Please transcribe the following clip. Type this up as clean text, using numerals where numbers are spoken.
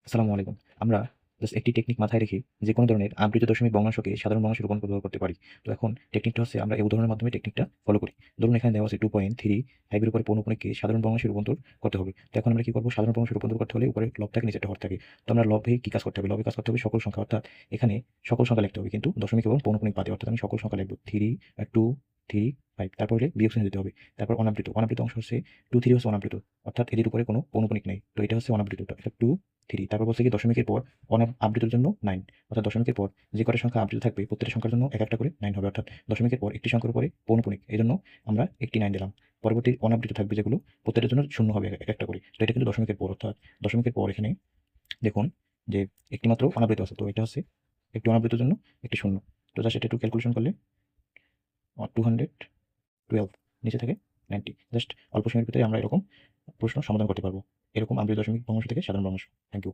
আসসালামু আলাইকুম। আমরা জাস্ট একটি টেকনিক মাথায় রেখে যেকোনো ধরনের আবৃত দশমিক ভগ্নাংশকে সাধারণ ভগ্নাংশে রূপান্তর করতে পারি। তো এখন টেকনিকটা হচ্ছে আমরা এই উদাহরণের মাধ্যমে টেকনিকটা ফলো করি। ধরুন এখানে দেওয়া আছে 2.35 এর উপরে পৌনঃপুনিককে সাধারণ ভগ্নাংশে রূপান্তর করতে হবে। তো এখন আমরা কি করব? সাধারণ ভগ্নাংশে রূপান্তর করতে হলে উপরে লব থাকে, নিচে একটা হর থাকে। তো আমরা লবে কি কাজ করতে হবে? লবে কাজ করতে হবে সকল সংখ্যা, অর্থাৎ এখানে সকল সংখ্যা লিখতে হবে কিন্তু দশমিক এবং পৌনঃপুনিক বাদে। অর্থাৎ আমি সকল সংখ্যা লিখব 3, 2, 3, 5। তারপর হলে বিয়োগ চিহ্ন দিতে হবে। তারপর অনাবৃত। অনাবৃত অংশ হচ্ছে 2, 3 হচ্ছে অনাবৃত। অর্থাৎ এদের উপরে কোনো পৌনঃপুনিক নেই। তো এটা হচ্ছে অনাবৃত। এটা 2, 3। তারপর বলছে কি দশমিকের পর আবৃতর জন্য 9। অর্থাৎ দশমিকের পর যে কয়টা সংখ্যা আবৃত থাকবে প্রত্যেকটা সংখ্যার জন্য এক একটা করে 9 হবে। অর্থাৎ দশমিকের পর একটি সংখ্যার উপরে পৌনঃপুনিক। এজন্য আমরা একটি 9 দিলাম। পরবর্তী অনাবৃত থাকবে যেগুলো প্রত্যেকটার জন্য শূন্য হবে এক একটা করে। তো এটা কিন্তু দশমিকের পর, অর্থাৎ দশমিকের পর এখানে দেখুন যে একটি মাত্র অনাবৃত আছে। তো এটা হচ্ছে একটি অনাবৃতর জন্য একটি শূন্য। তো জাস্ট এটা একটু ক্যালকুলেশন করলে 212 নিচে থেকে 90। জাস্ট অল্প সময়ের ভিতরে আমরা এরকম প্রশ্ন সমাধান করতে পারবো। এরকম আবৃত দশমিক ভগ্নাংশ থেকে সাধারণ ভগ্নাংশ। Thank you.